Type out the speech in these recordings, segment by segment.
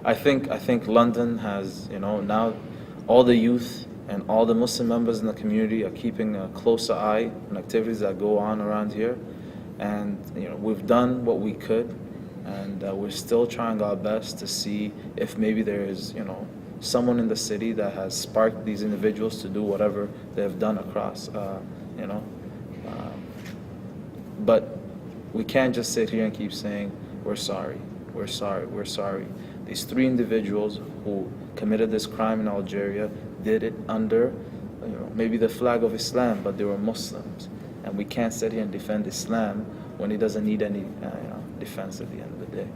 I think London has, now all the youth and all the Muslim members in the community are keeping a closer eye on activities that go on around here, and we've done what we could, and we're still trying our best to see if maybe there is someone in the city that has sparked these individuals to do whatever they've done across, you know. Um, but we can't just sit here and keep saying, we're sorry, we're sorry, we're sorry. These three individuals who committed this crime in Algeria did it under, maybe the flag of Islam, but they were Muslims. And we can't sit here and defend Islam when it doesn't need any defense at the end of the day.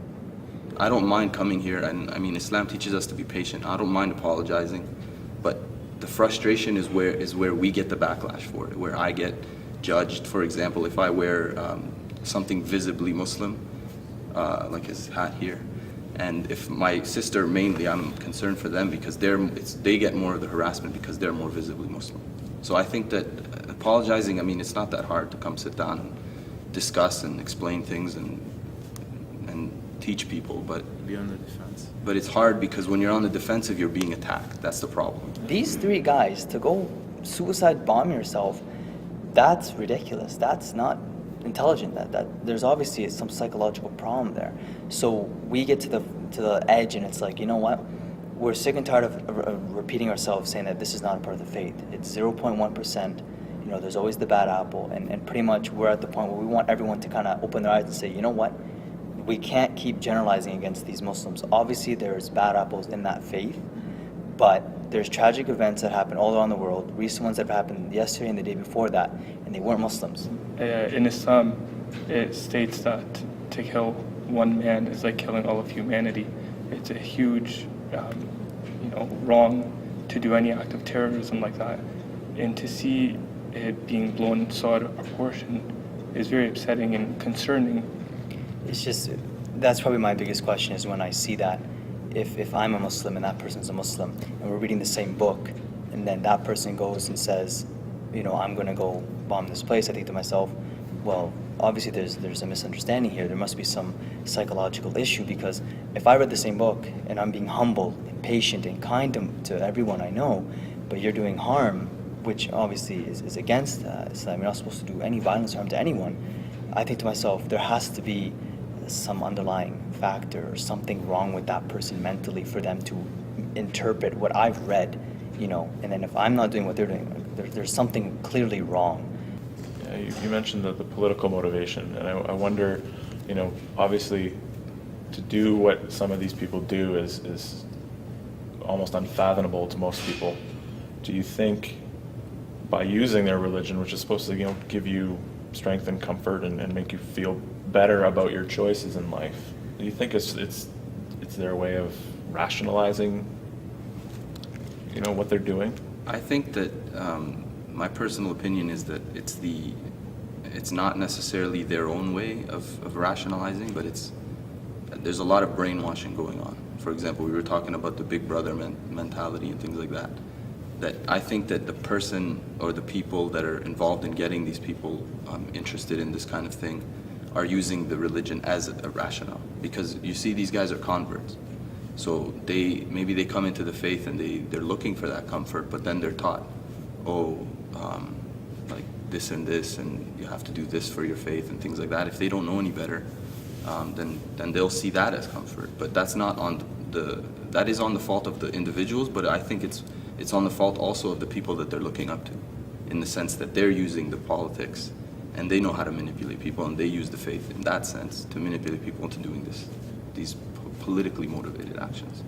I don't mind coming here, and I mean, Islam teaches us to be patient. I don't mind apologizing, but the frustration is where we get the backlash for it, where I get judged. For example, if I wear something visibly Muslim, like his hat here, and if my sister, mainly, I'm concerned for them because they get more of the harassment because they're more visibly Muslim. So I think that apologizing, I mean, it's not that hard to come sit down and discuss and explain things and teach people, but Be on the defense. But it's hard because when you're on the defensive, you're being attacked. That's the problem. These three guys, to go suicide bomb yourself, that's ridiculous. That's not intelligent. That there's obviously some psychological problem there. So we get to the edge, and it's like, you know what? We're sick and tired of repeating ourselves, saying that this is not a part of the faith. It's 0.1%. There's always the bad apple, and pretty much we're at the point where we want everyone to kind of open their eyes and say, you know what? We can't keep generalizing against these Muslims. Obviously, there's bad apples in that faith, but there's tragic events that happen all around the world. Recent ones that have happened yesterday and the day before that, and they weren't Muslims. In Islam, it states that to kill one man is like killing all of humanity. It's a huge, wrong to do any act of terrorism like that, and to see it being blown so out of proportion is very upsetting and concerning. It's just, that's probably my biggest question is when I see that, if I'm a Muslim and that person's a Muslim, and we're reading the same book, and then that person goes and says, I'm going to go bomb this place, I think to myself, well, obviously there's a misunderstanding here. There must be some psychological issue, because if I read the same book and I'm being humble and patient and kind to everyone I know, but you're doing harm, which obviously is against Islam, you're not supposed to do any violence or harm to anyone, I think to myself, there has to be some underlying factor or something wrong with that person mentally for them to interpret what I've read, and then if I'm not doing what they're doing, there's something clearly wrong. Yeah, you mentioned the political motivation, and I wonder, obviously to do what some of these people do is almost unfathomable to most people. Do you think by using their religion, which is supposed to give you strength and comfort and make you feel better about your choices in life, do you think it's their way of rationalizing what they're doing? I think that my personal opinion is that it's not necessarily their own way of rationalizing, but there's a lot of brainwashing going on. For example, we were talking about the big brother mentality and things like that. That I think that the person or the people that are involved in getting these people interested in this kind of thing are using the religion as a rationale. Because you see, these guys are converts. So maybe they come into the faith and they're looking for that comfort, but then they're taught, like this and this, and you have to do this for your faith and things like that. If they don't know any better, then they'll see that as comfort. But that is on the fault of the individuals, but I think it's on the fault also of the people that they're looking up to, in the sense that they're using the politics and they know how to manipulate people, and they use the faith in that sense to manipulate people into doing these politically motivated actions.